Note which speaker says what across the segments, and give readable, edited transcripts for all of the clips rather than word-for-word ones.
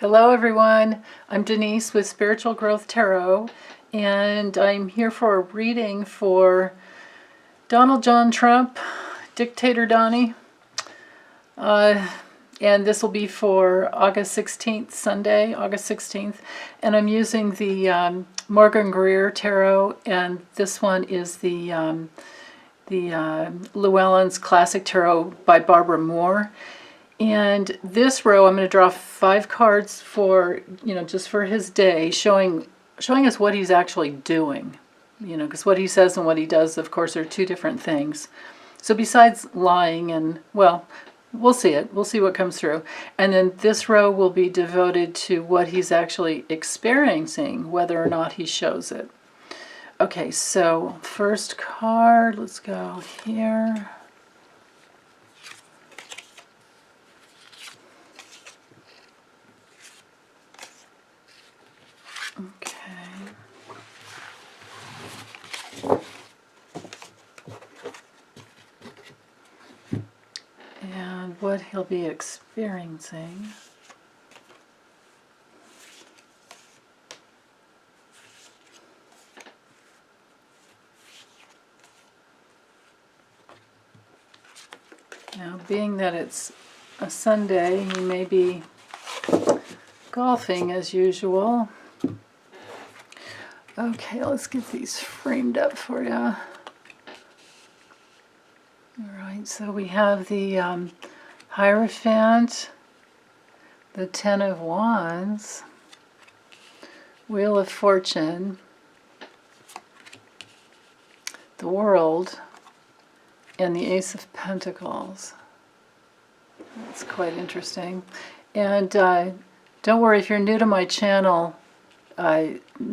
Speaker 1: Hello everyone, I'm Denise with Spiritual Growth Tarot, and I'm here for a reading for Donald John Trump, Dictator Donnie, and this will be for August 16th, Sunday, August 16th, and I'm using the Morgan Greer Tarot, and this one is the Llewellyn's Classic Tarot by Barbara Moore. And this row, I'm going to draw 5 cards for, just for his day, showing us what he's actually doing. Because what he says and what he does, of course, are 2 different things. So besides lying and, well, we'll see it. We'll see what comes through. And then this row will be devoted to what he's actually experiencing, whether or not he shows it. Okay, so first card, let's go here. And what he'll be experiencing. Now, being that it's a Sunday, he may be golfing as usual. Okay, let's get these framed up for you. Alright, so we have the Hierophant, the Ten of Wands, Wheel of Fortune, the World, and the Ace of Pentacles. That's quite interesting. And don't worry, if you're new to my channel,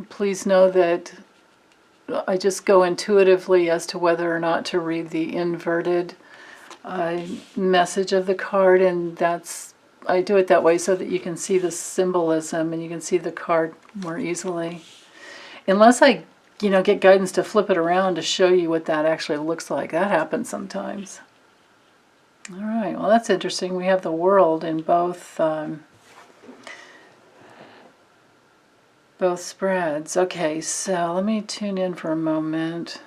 Speaker 1: please know that I just go intuitively as to whether or not to read the inverted message of the card, and I do it that way so that you can see the symbolism and you can see the card more easily. Unless I, get guidance to flip it around to show you what that actually looks like. That happens sometimes. All right, well that's interesting. We have the World in both spreads. Okay, so let me tune in for a moment.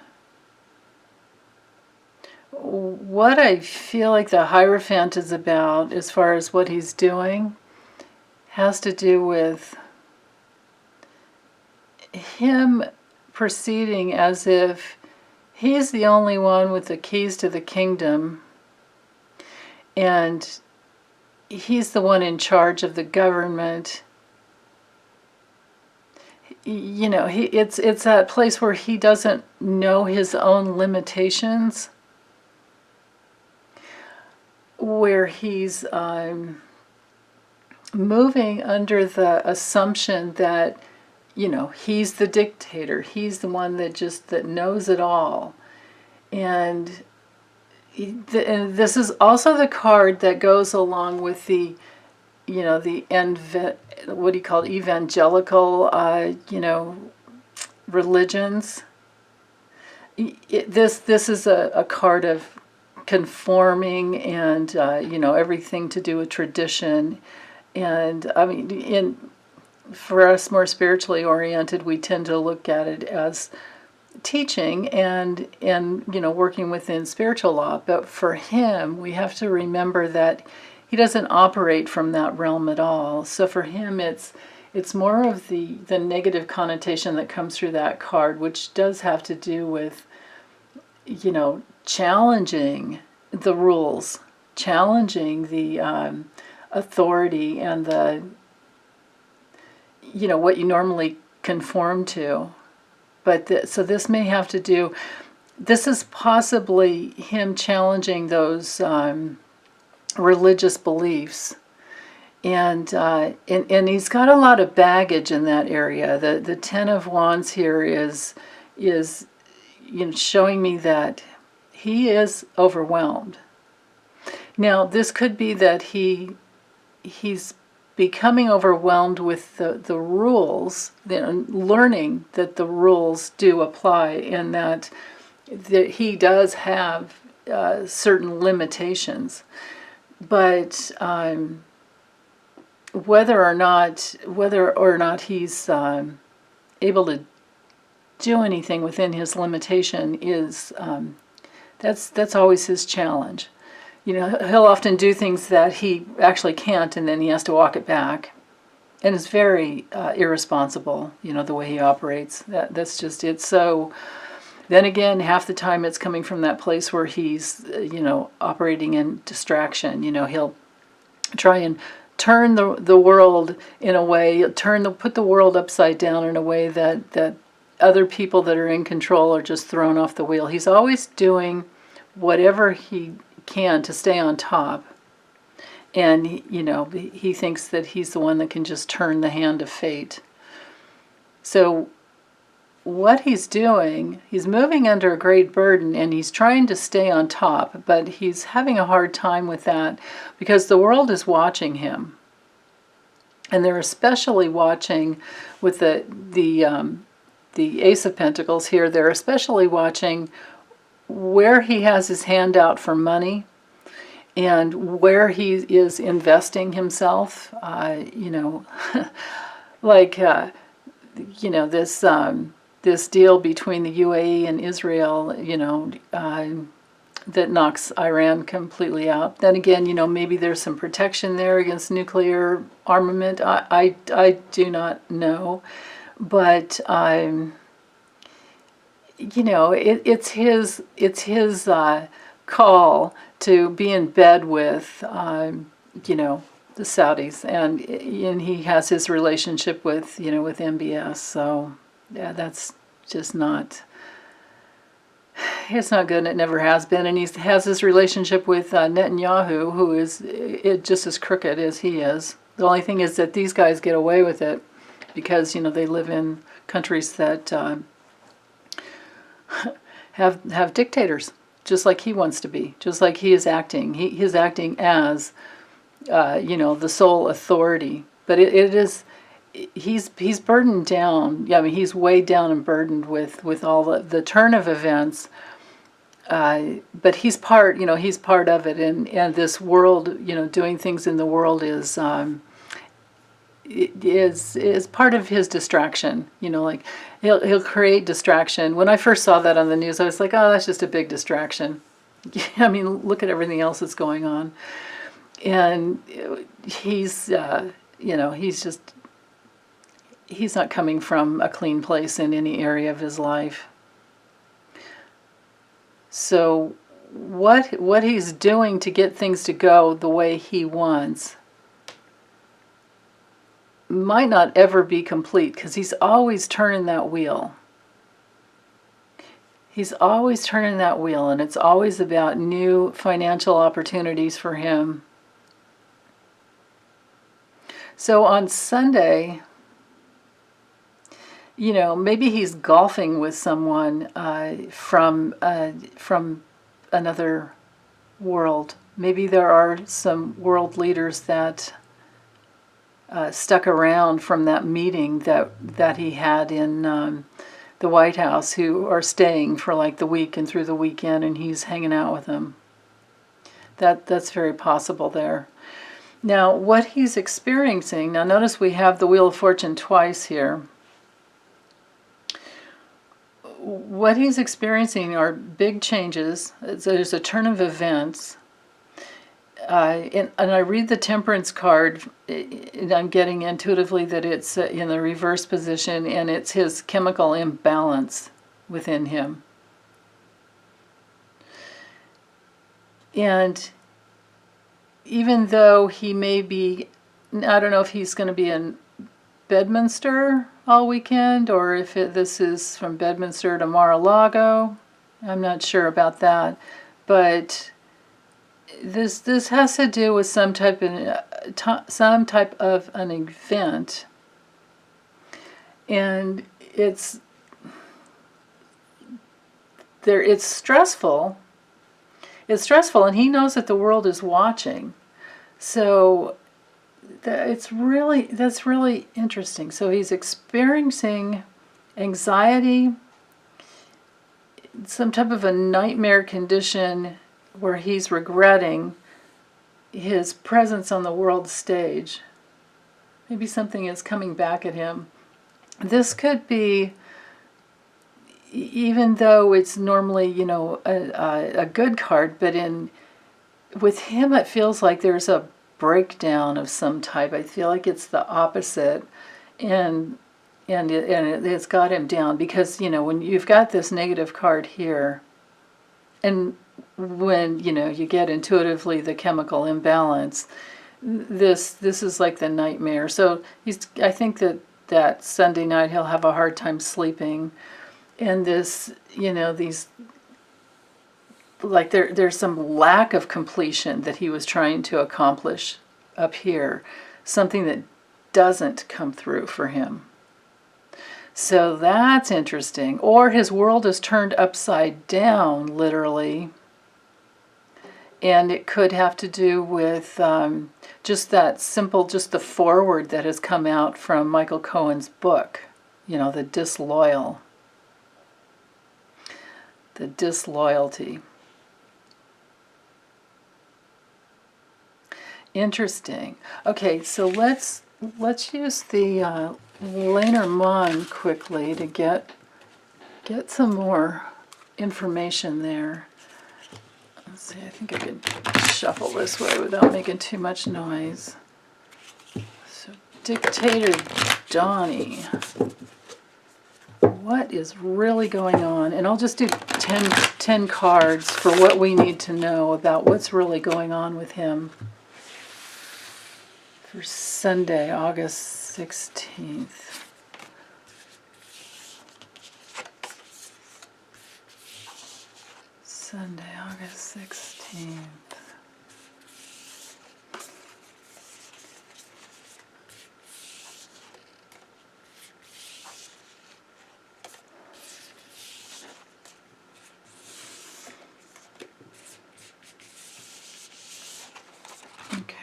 Speaker 1: What I feel like the Hierophant is about, as far as what he's doing, has to do with him proceeding as if he's the only one with the keys to the kingdom, and he's the one in charge of the government. It's that place where he doesn't know his own limitations, where he's moving under the assumption that, he's the dictator, he's the one that knows it all. And this is also the card that goes along with the, what he called evangelical, religions. This is a card of conforming and, everything to do with tradition. And, for us more spiritually oriented, we tend to look at it as teaching and working within spiritual law. But for him, we have to remember that he doesn't operate from that realm at all. So for him, it's more of the negative connotation that comes through that card, which does have to do with, challenging the rules, challenging the authority and the, what you normally conform to. But so this may have to do, this is possibly him challenging those religious beliefs, and he's got a lot of baggage in that area. The Ten of Wands here is showing me that he is overwhelmed. Now this could be that he's becoming overwhelmed with the rules, learning that the rules do apply, and that he does have certain limitations. But whether or not he's able to do anything within his limitation is that's always his challenge. You know, he'll often do things that he actually can't, and then he has to walk it back. And it's very irresponsible, you know, the way he operates. That's just it. So then again, half the time it's coming from that place where he's, you know, operating in distraction. You know, he'll try and turn the world in a way, put the world upside down in a way that other people that are in control are just thrown off the wheel. He's always doing whatever he can to stay on top. And, you know, he thinks that he's the one that can just turn the hand of fate. So what he's doing, he's moving under a great burden, and he's trying to stay on top, but he's having a hard time with that because the world is watching him. And they're especially watching with the Ace of Pentacles here, they're especially watching where he has his hand out for money and where he is investing himself. You know, like, you know, this deal between the UAE and Israel, you know, that knocks Iran completely out. Then again, you know, maybe there's some protection there against nuclear armament. I do not know. But, you know, it's his call to be in bed with, you know, the Saudis, and he has his relationship with, you know, with MBS. So yeah, that's just not. It's not good, and it never has been. And he has his relationship with Netanyahu, who is just as crooked as he is. The only thing is that these guys get away with it because, you know, they live in countries that have dictators, just like he wants to be, just like he is acting. He's acting as, you know, the sole authority. But it is, he's burdened down. Yeah, I mean, he's weighed down and burdened with all the turn of events. But he's part, you know, he's part of it. And this world, you know, doing things in the world is part of his distraction. You know, like he'll create distraction. When I first saw that on the news, I was like, oh, that's just a big distraction. I mean, look at everything else that's going on. And he's, you know, he's not coming from a clean place in any area of his life. So what he's doing to get things to go the way he wants might not ever be complete, because he's always turning that wheel. He's always turning that wheel, and it's always about new financial opportunities for him. So on Sunday, you know, maybe he's golfing with someone from another world. Maybe there are some world leaders that stuck around from that meeting that he had in the White House, who are staying for like the week and through the weekend, and he's hanging out with them. That's very possible there. Now, what he's experiencing, now notice we have the Wheel of Fortune twice here. What he's experiencing are big changes. There's a turn of events. And I read the Temperance card, and I'm getting intuitively that it's in the reverse position, and it's his chemical imbalance within him. And even though he may be, I don't know if he's going to be in Bedminster all weekend, or if this is from Bedminster to Mar-a-Lago. I'm not sure about that. But this has to do with some type of an event, and it's stressful. It's stressful, and he knows that the world is watching. So that's really interesting. So he's experiencing anxiety, some type of a nightmare condition where he's regretting his presence on the world stage. Maybe something is coming back at him. This could be, even though it's normally, you know, a good card, but with him it feels like there's a breakdown of some type. I feel like it's the opposite, and it's got him down, because, you know, when you've got this negative card here, and when, you know, you get intuitively the chemical imbalance, this is like the nightmare. So I think that Sunday night he'll have a hard time sleeping, and this, you know, these, like there's some lack of completion that he was trying to accomplish up here, something that doesn't come through for him. So that's interesting. Or his world is turned upside down, literally. And it could have to do with just that simple, just the foreword that has come out from Michael Cohen's book, you know, the disloyal. The disloyalty. Interesting. Okay, so let's use the Lenormand quickly to get some more information there. Let's see, I think I could shuffle this way without making too much noise. So, Dictator Donnie. What is really going on? And I'll just do 10 cards for what we need to know about what's really going on with him for Sunday, August 16th. Sunday, August 16th. Okay.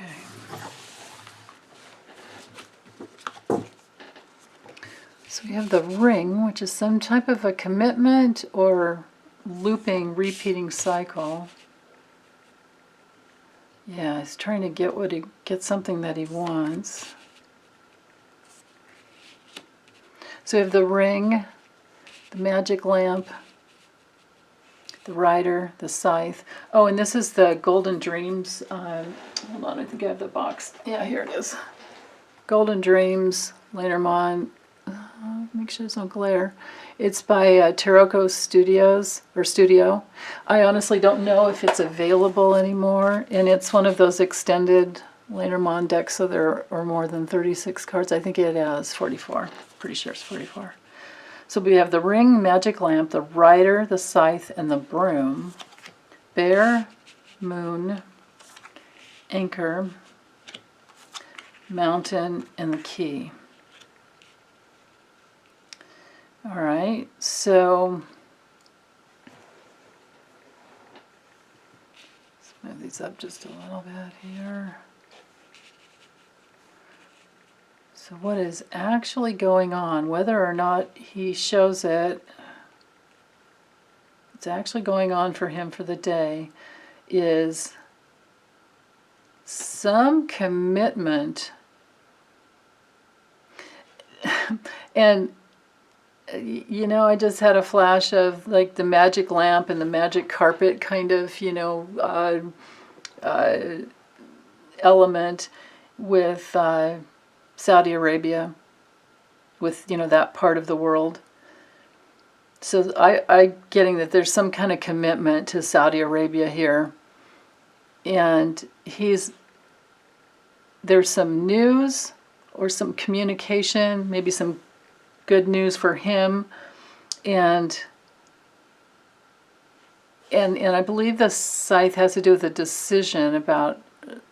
Speaker 1: So we have the ring, which is some type of a commitment or looping, repeating cycle. Yeah, he's trying to get something that he wants. So we have the ring, the magic lamp, the rider, the scythe. Oh, and this is the Golden Dreams. Hold on, I think I have the box. Yeah, here it is. Golden Dreams, Lenormand. Make sure there's no glare. It's by Taroko Studio. I honestly don't know if it's available anymore, and it's one of those extended Lenormand decks, so there are more than 36 cards. I think it has 44. Pretty sure it's 44. So we have the ring, magic lamp, the rider, the scythe, and the broom. Bear, moon, anchor, mountain, and the key. All right, so let's move these up just a little bit here. So what is actually going on, whether or not he shows it, what's actually going on for him for the day is some commitment. And you know, I just had a flash of like the magic lamp and the magic carpet kind of, you know, element with Saudi Arabia, with, you know, that part of the world. So I'm getting that there's some kind of commitment to Saudi Arabia here. And there's some news or some communication, maybe some good news for him, and I believe the scythe has to do with a decision about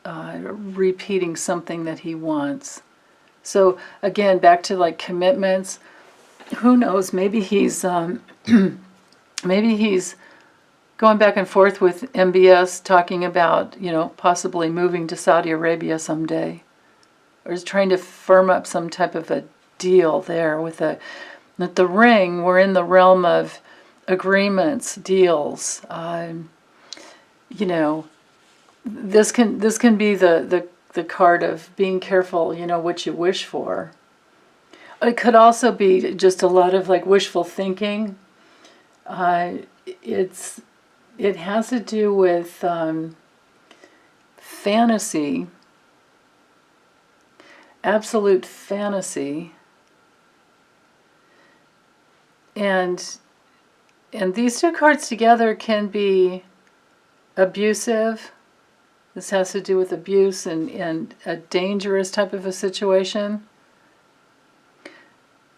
Speaker 1: repeating something that he wants. So again, back to like commitments. Who knows? Maybe he's maybe he's going back and forth with MBS, talking about, you know, possibly moving to Saudi Arabia someday, or is trying to firm up some type of a deal there with the ring. We're in the realm of agreements, deals. You know, this can be the the card of being careful, what you wish for. It could also be just a lot of like wishful thinking. It has to do with fantasy, absolute fantasy, and these two cards together can be abusive. This has to do with abuse and a dangerous type of a situation.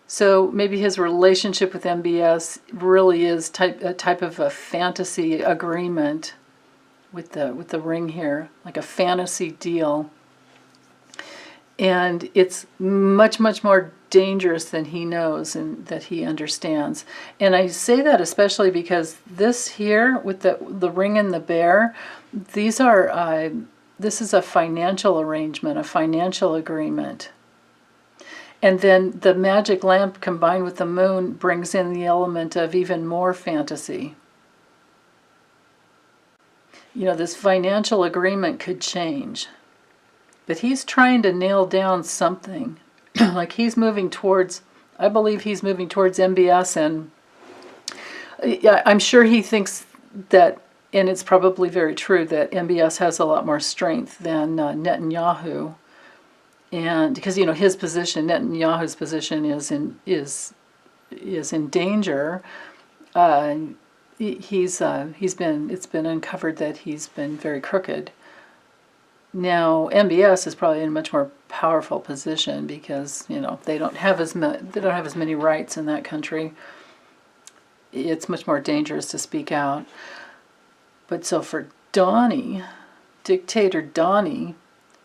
Speaker 1: So maybe his relationship with MBS really is a type of a fantasy agreement with the ring here, like a fantasy deal. And it's much, much more dangerous than he knows and that he understands. And I say that especially because this here with the ring and the bear, these are this is a financial arrangement, a financial agreement. And then the magic lamp combined with the moon brings in the element of even more fantasy. This financial agreement could change. But he's trying to nail down something. Like he's moving towards, I believe he's moving towards MBS, and I'm sure he thinks that, and it's probably very true, that MBS has a lot more strength than Netanyahu. And because his position, Netanyahu's position, is in danger. It's been uncovered that he's been very crooked. Now MBS is probably in a much more powerful position because they don't have as many rights in that country. It's much more dangerous to speak out. But so for Donnie, Dictator Donnie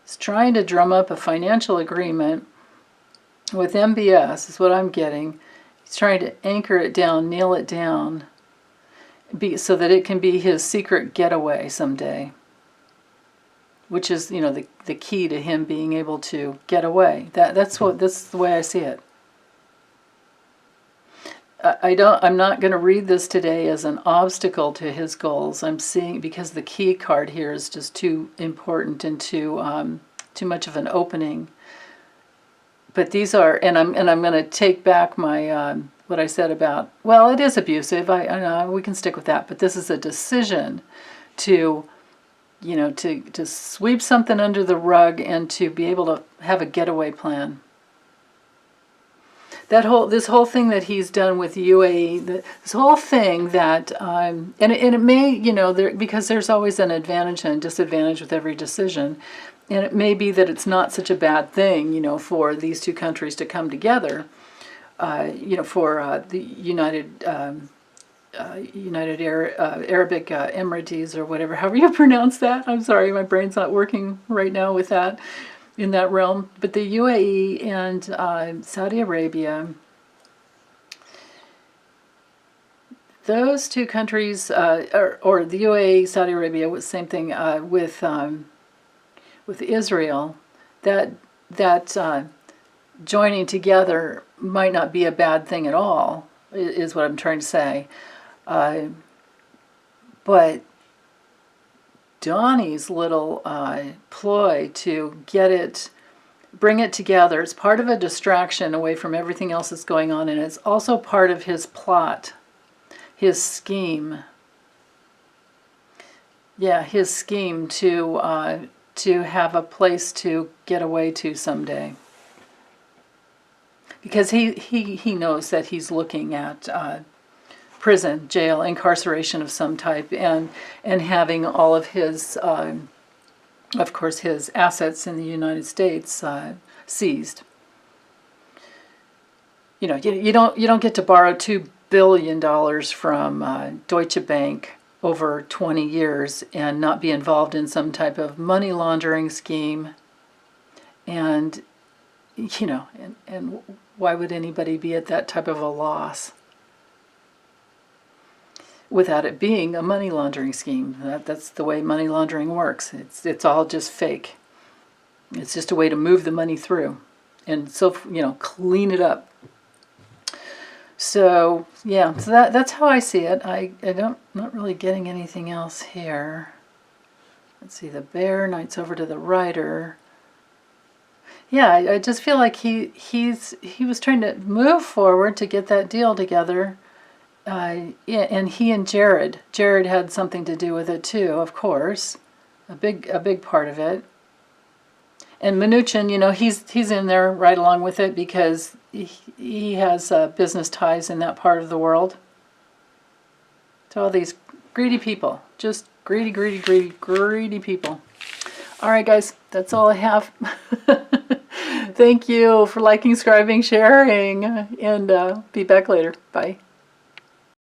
Speaker 1: is trying to drum up a financial agreement with MBS, is what I'm getting. He's trying to anchor it down, nail it down, so that it can be his secret getaway someday. Which is, the key to him being able to get away. That's the way I see it. I'm not going to read this today as an obstacle to his goals. I'm seeing, because the key card here is just too important and too much of an opening. But these are, and I'm going to take back my what I said about, well, it is abusive. We can stick with that. But this is a decision to to sweep something under the rug and to be able to have a getaway plan. This whole thing that he's done with UAE, this whole thing that, and it may, because there's always an advantage and a disadvantage with every decision, and it may be that it's not such a bad thing, for these two countries to come together, for the United Arabic Emirates or whatever, however you pronounce that. I'm sorry, my brain's not working right now with that, in that realm. But the UAE and Saudi Arabia, those two countries, or the UAE, Saudi Arabia, was the same thing with Israel. That joining together might not be a bad thing at all, is what I'm trying to say. But Donnie's little ploy to bring it together, it's part of a distraction away from everything else that's going on, and it's also part of his plot, his scheme. Yeah, his scheme to have a place to get away to someday. Because he knows that he's looking at prison, jail, incarceration of some type, and having all of his, of course, his assets in the United States seized. You don't get to borrow $2 billion from Deutsche Bank over 20 years and not be involved in some type of money laundering scheme. And and why would anybody be at that type of a loss without it being a money laundering scheme? That's the way money laundering works. It's all just fake. It's just a way to move the money through and clean it up. So yeah, so that's how I see it. Not really getting anything else here. Let's see, the bear, knight's over to the rider. yeah, I just feel like he was trying to move forward to get that deal together. Yeah, and he and Jared had something to do with it too, of course, a big part of it. And Mnuchin, you know, he's in there right along with it because he has business ties in that part of the world. To all these greedy people, just greedy, greedy, greedy, greedy people. All right, guys, that's all I have. Thank you for liking, subscribing, sharing, and be back later. Bye.